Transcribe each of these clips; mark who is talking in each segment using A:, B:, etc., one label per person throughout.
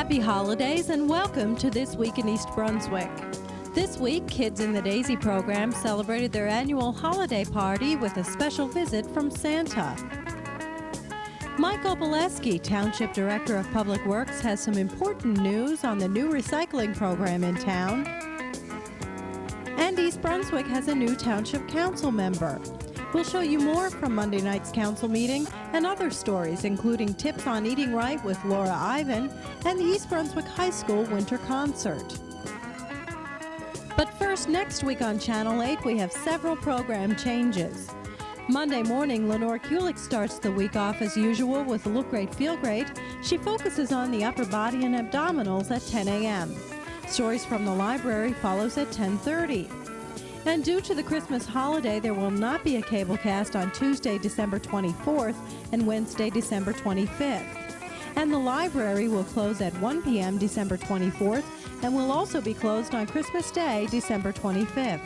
A: Happy holidays and welcome to This Week in East Brunswick. This week, kids in the Daisy program celebrated their annual holiday party with a special visit from Santa. Mike Opaleski, Township Director of Public Works, has some important news on the new recycling program in town. And East Brunswick has a new Township Council member. We'll show you more from Monday night's council meeting and other stories, including tips on eating right with Laura Ivan and the East Brunswick High School Winter Concert. But first, next week on Channel 8, we have several program changes. Monday morning, Lenore Kulik starts the week off as usual with Look Great, Feel Great. She focuses on the upper body and abdominals at 10 a.m. Stories from the Library follows at 10:30. And due to the Christmas holiday, there will not be a cable cast on Tuesday, December 24th and Wednesday, December 25th. And the library will close at 1 p.m. December 24th and will also be closed on Christmas Day, December 25th.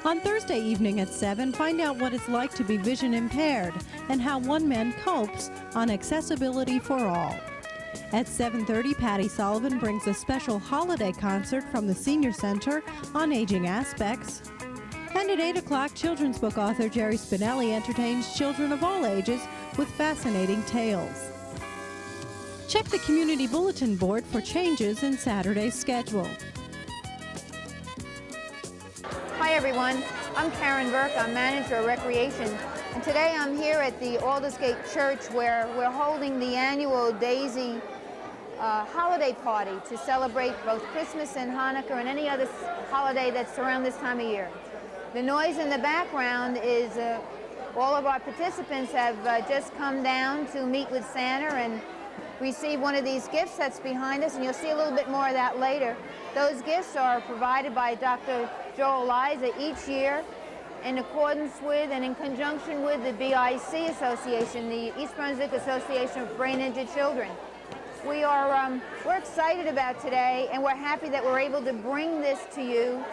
A: On Thursday evening at 7, find out what it's like to be vision impaired and how one man copes on accessibility for all. At 7:30, Patty Sullivan brings a special holiday concert from the Senior Center on aging aspects. And at 8 o'clock, children's book author Jerry Spinelli entertains children of all ages with fascinating tales. Check the community bulletin board for changes in Saturday's schedule.
B: Hi everyone, I'm Karen Burke, I'm Manager of Recreation, and today I'm here at the Aldersgate Church where we're holding the annual Daisy holiday party to celebrate both Christmas and Hanukkah and any other holiday that's around this time of year. The noise in the background is all of our participants have just come down to meet with Santa and receive one of these gifts that's behind us, and you'll see a little bit more of that later. Those gifts are provided by Dr. Joel Liza each year in accordance with and in conjunction with the BIC Association, the East Brunswick Association of Brain Injured Children. We're excited about today, and we're happy that we're able to bring this to you.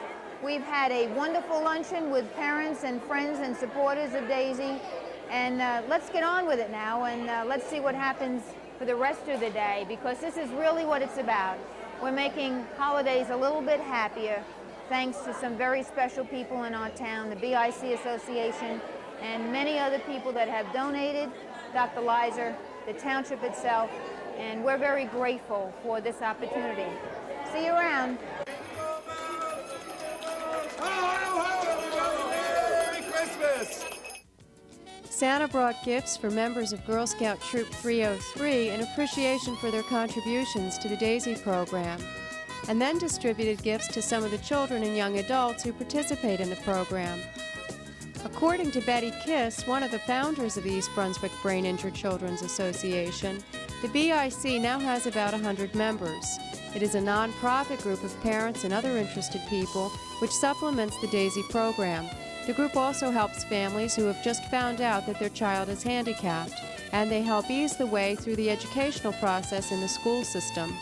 B: We've had a wonderful luncheon with parents and friends and supporters of Daisy, and let's get on with it now, and let's see what happens for the rest of the day, because this is really what it's about. We're making holidays a little bit happier thanks to some very special people in our town, the BIC Association, and many other people that have donated, Dr. Liza, the township itself, and we're very grateful for this opportunity. See you around.
C: Merry Christmas!
D: Santa brought gifts for members of Girl Scout Troop 303 in appreciation for their contributions to the Daisy program, and then distributed gifts to some of the children and young adults who participate in the program. According to Betty Kiss, one of the founders of the East Brunswick Brain Injured Children's Association, the BIC now has about 100 members. It is a non-profit group of parents and other interested people which supplements the Daisy program. The group also helps families who have just found out that their child is handicapped, and they help ease the way through the educational process in the school system.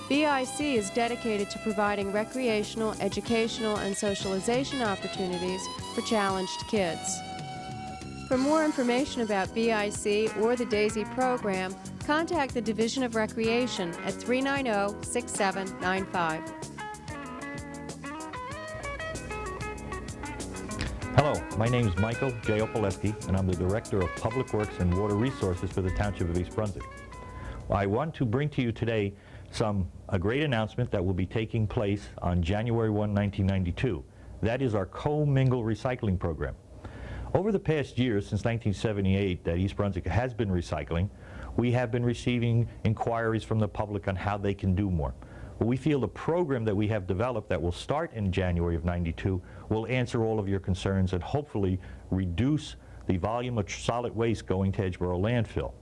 D: BIC is dedicated to providing recreational, educational, and socialization opportunities for challenged kids. For more information about BIC or the Daisy program, contact the Division of Recreation at 390-6795.
E: Hello, my name is Michael J. Opaleski, and I'm the Director of Public Works and Water Resources for the Township of East Brunswick. I want to bring to you today a great announcement that will be taking place on January 1, 1992. That is our co-mingle recycling program. Over the past years, since 1978, that East Brunswick has been recycling, we have been receiving inquiries from the public on how they can do more. But we feel the program that we have developed that will start in January of 92 will answer all of your concerns and hopefully reduce the volume of solid waste going to Edgeboro landfill.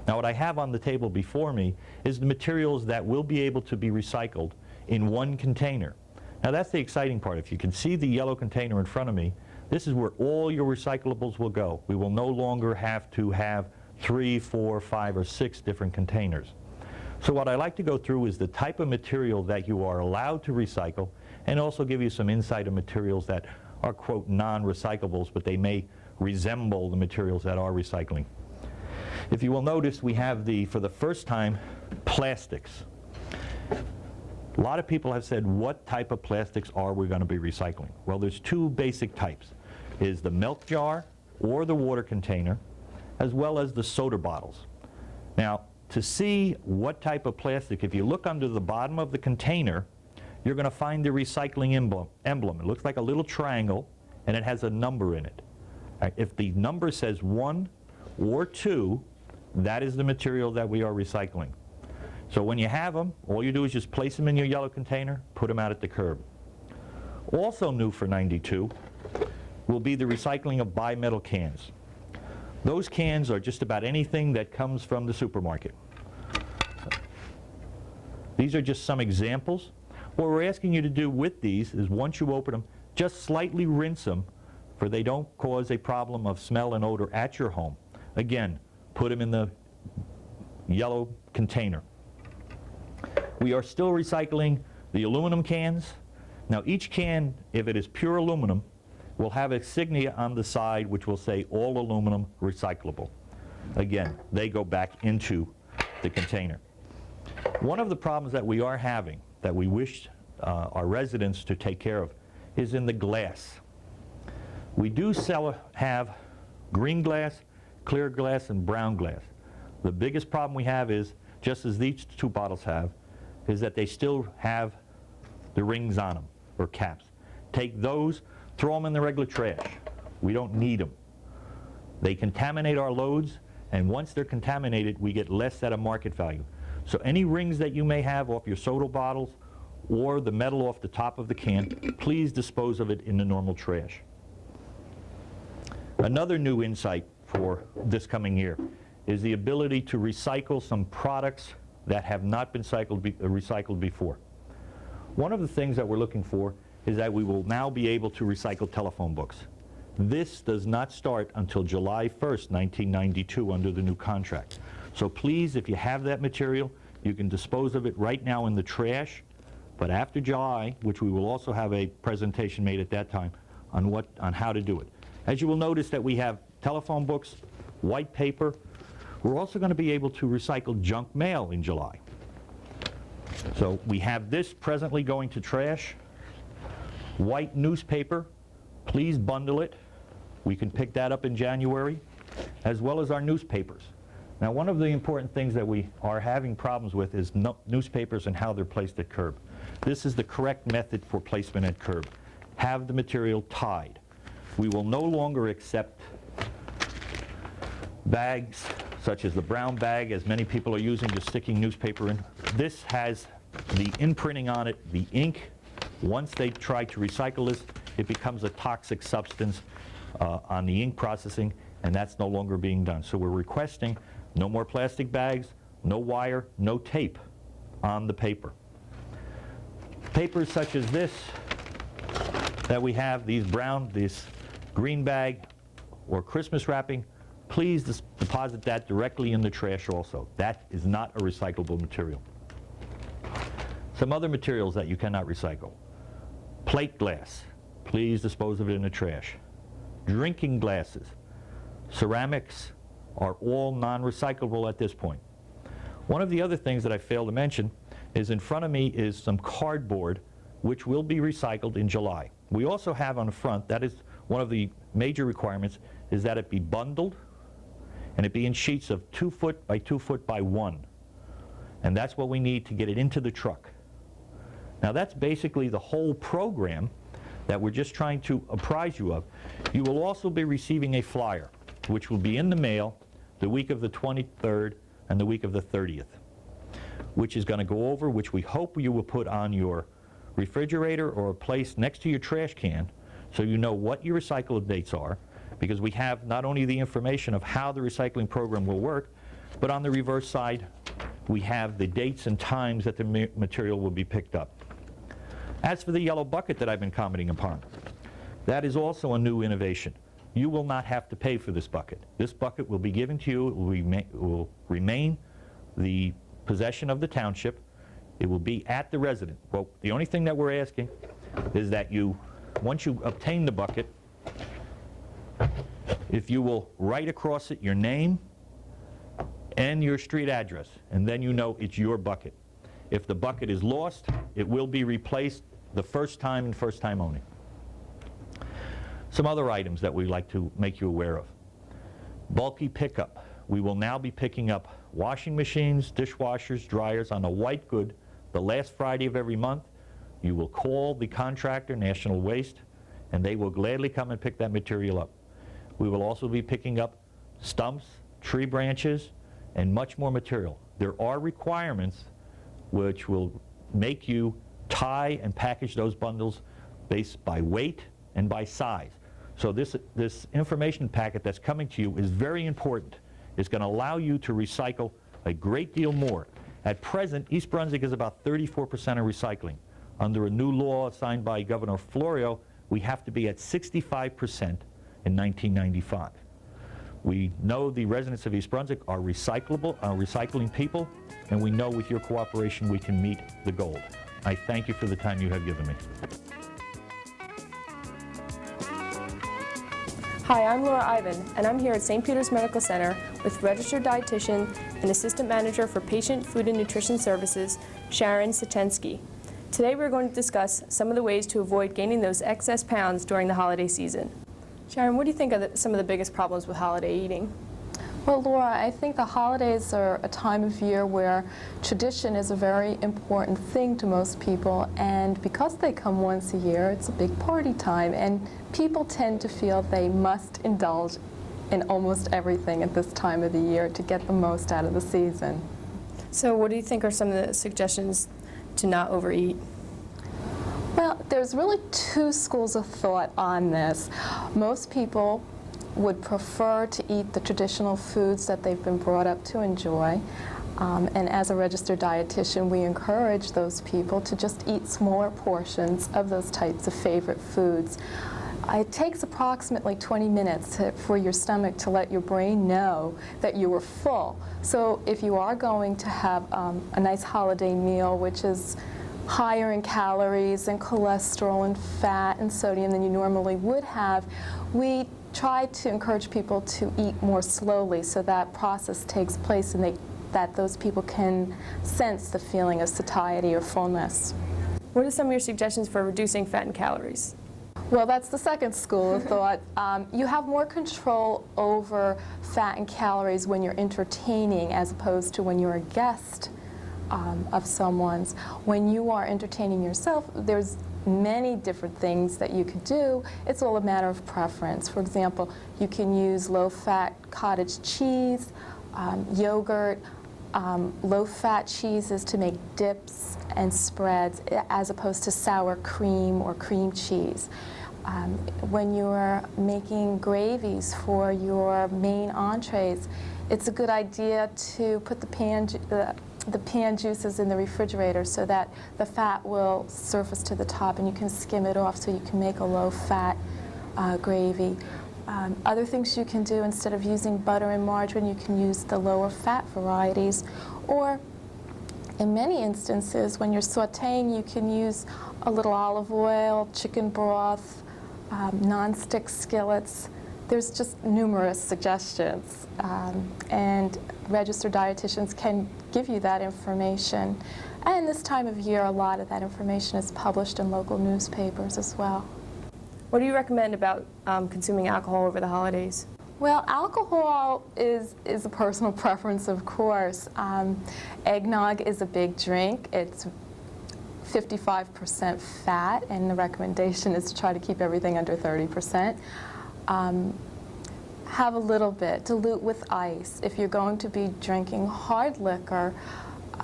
E: Now, what I have on the table before me is the materials that will be able to be recycled in one container. Now, that's the exciting part. If you can see the yellow container in front of me, this is where all your recyclables will go. We will no longer have to have 3, 4, 5, or 6 different containers. So what I like to go through is the type of material that you are allowed to recycle, and also give you some insight of materials that are, quote, non-recyclables, but they may resemble the materials that are recycling. If you will notice, we have for the first time, Plastics. A lot of people have said, what type of plastics are we going to be recycling? Well, there's two basic types. Is the milk jar or the water container, as well as the soda bottles. Now, to see what type of plastic, if you look under the bottom of the container, you're going to find the recycling emblem. It looks like a little triangle, and it has a number in it. If the number says 1 or 2, that is the material that we are recycling. So when you have them, all you do is just place them in your yellow container, put them out at the curb. Also new for '92 will be the recycling of bimetal cans. Those cans are just about anything that comes from the supermarket. These are just some examples. What we're asking you to do with these is, once you open them, just slightly rinse them, for they don't cause a problem of smell and odor at your home. Again, put them in the yellow container. We are still recycling the aluminum cans. Now, each can, if it is pure aluminum, will have a insignia on the side which will say all aluminum recyclable. Again, they go back into the container. One of the problems that we are having, that we wish our residents to take care of, is in the glass. We do have green glass, clear glass, and brown glass. The biggest problem we have is, just as these two bottles have, is that they still have the rings on them, or caps. Take those, throw them in the regular trash. We don't need them. They contaminate our loads, and once they're contaminated, we get less at a market value. So any rings that you may have off your soda bottles or the metal off the top of the can, please dispose of it in the normal trash. Another new insight for this coming year is the ability to recycle some products that have not been recycled before. One of the things that we're looking for is that we will now be able to recycle telephone books. This does not start until July 1st, 1992 under the new contract. So please, if you have that material, you can dispose of it right now in the trash, but after July, which we will also have a presentation made at that time on how to do it. As you will notice that we have telephone books, white paper. We're also going to be able to recycle junk mail in July. So we have this presently going to trash. White newspaper, please bundle it. We can pick that up in January, as well as our newspapers. Now, one of the important things that we are having problems with is newspapers and how they're placed at curb. This is the correct method for placement at curb. Have the material tied. We will no longer accept bags such as the brown bag, as many people are using, just sticking newspaper in. This has the imprinting on it, the ink. Once they try to recycle this, it becomes a toxic substance on the ink processing, and that's no longer being done. So we're requesting no more plastic bags, no wire, no tape on the paper. Papers such as this that we have, these brown, this green bag, or Christmas wrapping, please deposit that directly in the trash also. That is not a recyclable material. Some other materials that you cannot recycle. Plate glass, please dispose of it in the trash. Drinking glasses, ceramics are all non-recyclable at this point. One of the other things that I failed to mention is in front of me is some cardboard which will be recycled in July. We also have on the front, that is one of the major requirements, is that it be bundled and it be in sheets of 2 foot by 2 foot by 1. And that's what we need to get it into the truck. Now that's basically the whole program that we're just trying to apprise you of. You will also be receiving a flyer, which will be in the mail the week of the 23rd and the week of the 30th, which is going to go over, which we hope you will put on your refrigerator or a place next to your trash can so you know what your recycle dates are, because we have not only the information of how the recycling program will work, but on the reverse side, we have the dates and times that the material will be picked up. As for the yellow bucket that I've been commenting upon, that is also a new innovation. You will not have to pay for this bucket. This bucket will be given to you. It will remain the possession of the township. It will be at the resident. Well, the only thing that we're asking is that you, once you obtain the bucket, if you will write across it your name and your street address, and then you know it's your bucket. If the bucket is lost, it will be replaced the first time and first time only. Some other items that we'd like to make you aware of. Bulky pickup. We will now be picking up washing machines, dishwashers, dryers on a white good the last Friday of every month. You will call the contractor, National Waste, and they will gladly come and pick that material up. We will also be picking up stumps, tree branches, and much more material. There are requirements which will make you tie and package those bundles based by weight and by size. So this information packet that's coming to you is very important. It's going to allow you to recycle a great deal more. At present, East Brunswick is about 34% of recycling. Under a new law signed by Governor Florio, we have to be at 65% in 1995. We know the residents of East Brunswick are recycling people, and we know with your cooperation we can meet the goal. I thank you for the time you have given me.
F: Hi, I'm Laura Ivan, and I'm here at St. Peter's Medical Center with registered dietitian and assistant manager for patient food and nutrition services, Sharon Satensky. Today we're going to discuss some of the ways to avoid gaining those excess pounds during the holiday season. Sharon, what do you think are some of the biggest problems with holiday eating?
G: Well, Laura, I think the holidays are a time of year where tradition is a very important thing to most people, and because they come once a year, it's a big party time, and people tend to feel they must indulge in almost everything at this time of the year to get the most out of the season.
F: So what do you think are some of the suggestions to not overeat?
G: Well, there's really two schools of thought on this. Most people would prefer to eat the traditional foods that they've been brought up to enjoy. And as a registered dietitian, we encourage those people to just eat smaller portions of those types of favorite foods. It takes approximately 20 minutes for your stomach to let your brain know that you were full. So if you are going to have a nice holiday meal, which is higher in calories and cholesterol and fat and sodium than you normally would have, we try to encourage people to eat more slowly so that process takes place and that those people can sense the feeling of satiety or fullness.
F: What are some of your suggestions for reducing fat and calories?
G: Well, that's the second school of thought. You have more control over fat and calories when you're entertaining as opposed to when you're a guest of someone's. When you are entertaining yourself, there's many different things that you could do. It's all a matter of preference. For example, you can use low-fat cottage cheese, yogurt, low-fat cheeses to make dips and spreads as opposed to sour cream or cream cheese. When you're making gravies for your main entrees, it's a good idea to put the pan juices in the refrigerator so that the fat will surface to the top and you can skim it off so you can make a low-fat gravy. Other things you can do, instead of using butter and margarine, you can use the lower fat varieties. Or in many instances, when you're sauteing, you can use a little olive oil, chicken broth, non-stick skillets. There's just numerous suggestions, and registered dietitians can give you that information. And this time of year, a lot of that information is published in local newspapers as well.
F: What do you recommend about consuming alcohol over the holidays?
G: Well, alcohol is a personal preference, of course. Eggnog is a big drink. It's 55% fat, and the recommendation is to try to keep everything under 30%. Have a little bit, dilute with ice. If you're going to be drinking hard liquor,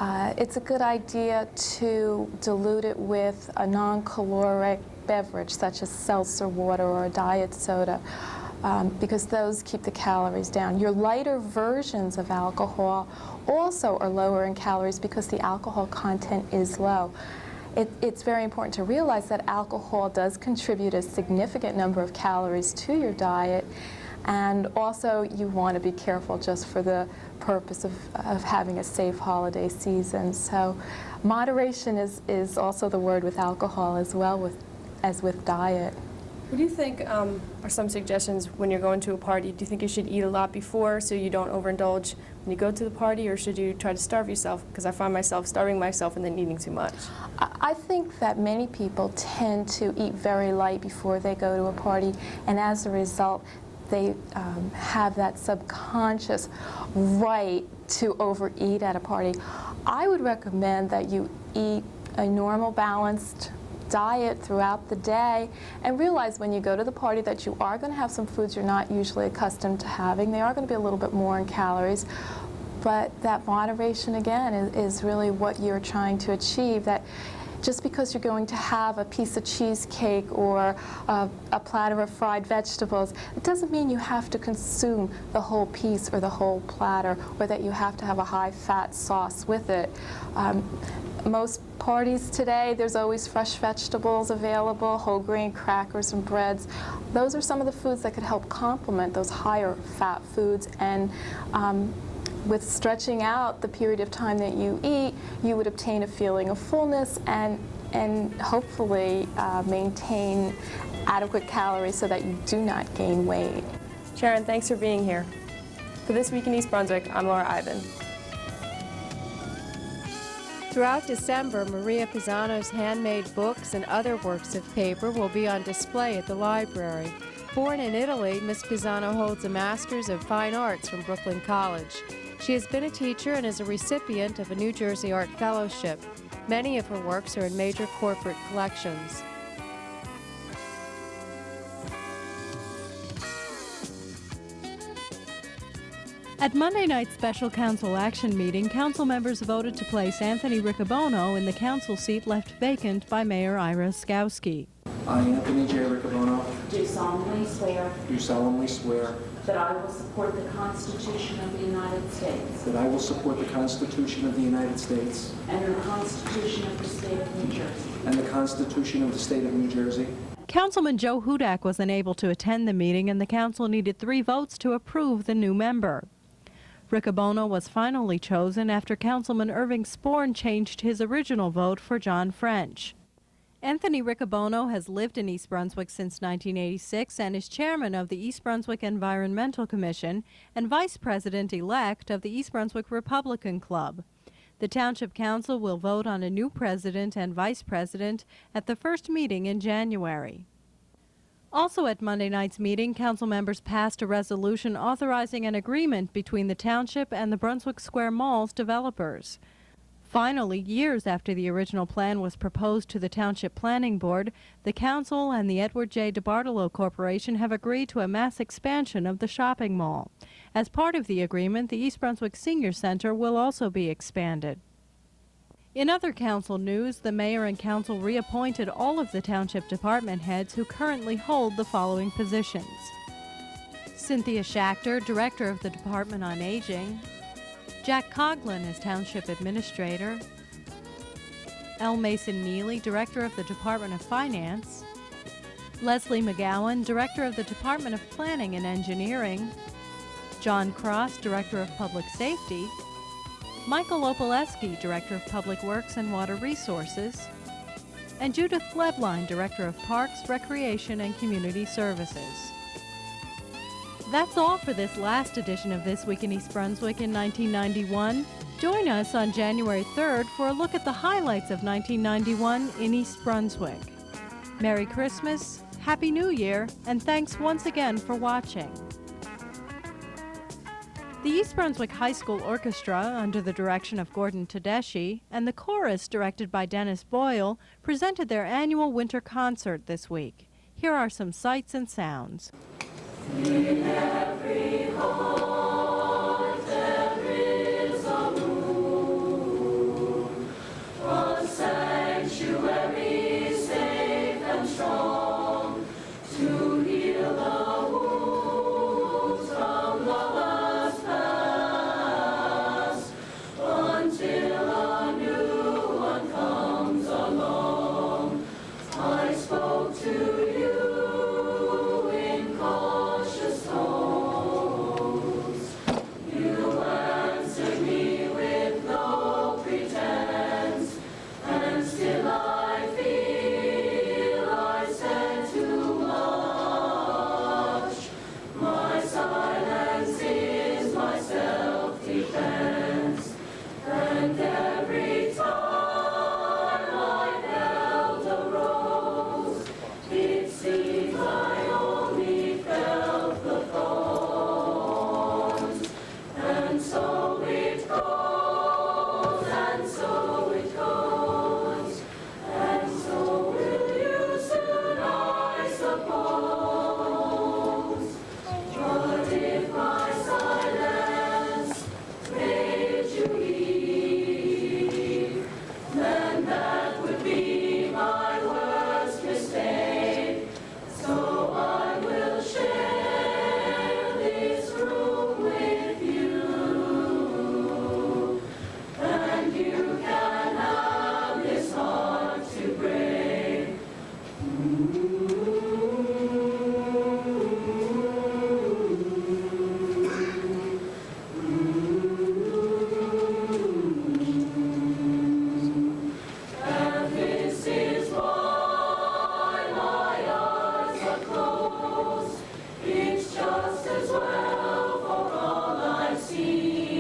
G: it's a good idea to dilute it with a non-caloric beverage such as seltzer water or a diet soda, because those keep the calories down. Your lighter versions of alcohol also are lower in calories because the alcohol content is low. It's very important to realize that alcohol does contribute a significant number of calories to your diet, and also you want to be careful just for the purpose of having a safe holiday season. So moderation is also the word with alcohol as well as with diet.
F: What do you think are some suggestions when you're going to a party? Do you think you should eat a lot before so you don't overindulge Can you go to the party, or should you try to starve yourself? Because I find myself starving myself and then eating too much.
G: I think that many people tend to eat very light before they go to a party, and as a result, they have that subconscious right to overeat at a party. I would recommend that you eat a normal, balanced diet throughout the day, and realize when you go to the party that you are going to have some foods you're not usually accustomed to having. They are going to be a little bit more in calories, but that moderation again is really what you're trying to achieve. That just because you're going to have a piece of cheesecake or a platter of fried vegetables, it doesn't mean you have to consume the whole piece or the whole platter, or that you have to have a high-fat sauce with it. Most parties today, there's always fresh vegetables available, whole grain crackers and breads. Those are some of the foods that could help complement those higher fat foods, and with stretching out the period of time that you eat, you would obtain a feeling of fullness and hopefully maintain adequate calories so that you do not gain weight.
F: Sharon, thanks for being here. For This Week in East Brunswick, I'm Laura Ivan.
D: Throughout December, Maria Pisano's handmade books and other works of paper will be on display at the library. Born in Italy, Miss Pisano holds a Master's of Fine Arts from Brooklyn College. She has been a teacher and is a recipient of a New Jersey Art Fellowship. Many of her works are in major corporate collections.
A: At Monday night's special council action meeting, council members voted to place Anthony Riccobono in the council seat left vacant by Mayor Ira Skowski.
H: I, Anthony J. Riccobono,
I: do solemnly swear
H: that I will support the Constitution of the United States
I: that I will support the Constitution of the United States
H: and the Constitution of the State of New Jersey.
I: and the Constitution of the State of New Jersey.
A: Councilman Joe Hudak was unable to attend the meeting, and the council needed 3 votes to approve the new member. Riccobono was finally chosen after Councilman Irving Sporn changed his original vote for John French. Anthony Riccobono has lived in East Brunswick since 1986 and is chairman of the East Brunswick Environmental Commission and vice president-elect of the East Brunswick Republican Club. The Township Council will vote on a new president and vice president at the first meeting in January. Also at Monday night's meeting, council members passed a resolution authorizing an agreement between the Township and the Brunswick Square Mall's developers. Finally, years after the original plan was proposed to the Township Planning Board, the Council and the Edward J. DeBartolo Corporation have agreed to a mass expansion of the shopping mall. As part of the agreement, the East Brunswick Senior Center will also be expanded. In other council news, the mayor and council reappointed all of the township department heads who currently hold the following positions: Cynthia Schachter, Director of the Department on Aging; Jack Coughlin as Township Administrator; L. Mason Neely, Director of the Department of Finance; Leslie McGowan, Director of the Department of Planning and Engineering; John Cross, Director of Public Safety; Michael Opaleski, Director of Public Works and Water Resources; and Judith Lebline, Director of Parks, Recreation, and Community Services. That's all for this last edition of This Week in East Brunswick in 1991. Join us on January 3rd for a look at the highlights of 1991 in East Brunswick. Merry Christmas, Happy New Year, and thanks once again for watching. The East Brunswick High School Orchestra, under the direction of Gordon Tedeschi, and the chorus, directed by Dennis Boyle, presented their annual winter concert this week. Here are some sights and sounds.
H: In every heart there is a room, a sanctuary safe and strong, to heal the wounds from love's past, until a new one comes along. I spoke to you in cautious tones.
J: well for all I've seen.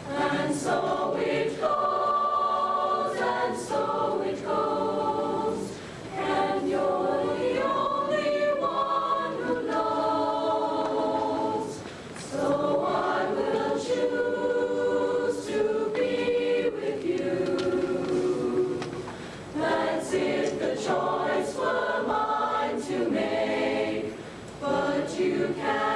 J: And so it goes, and so it goes. And you're the only one who knows. So I will choose to be with you. That's if the choice were mine to make, but you can't.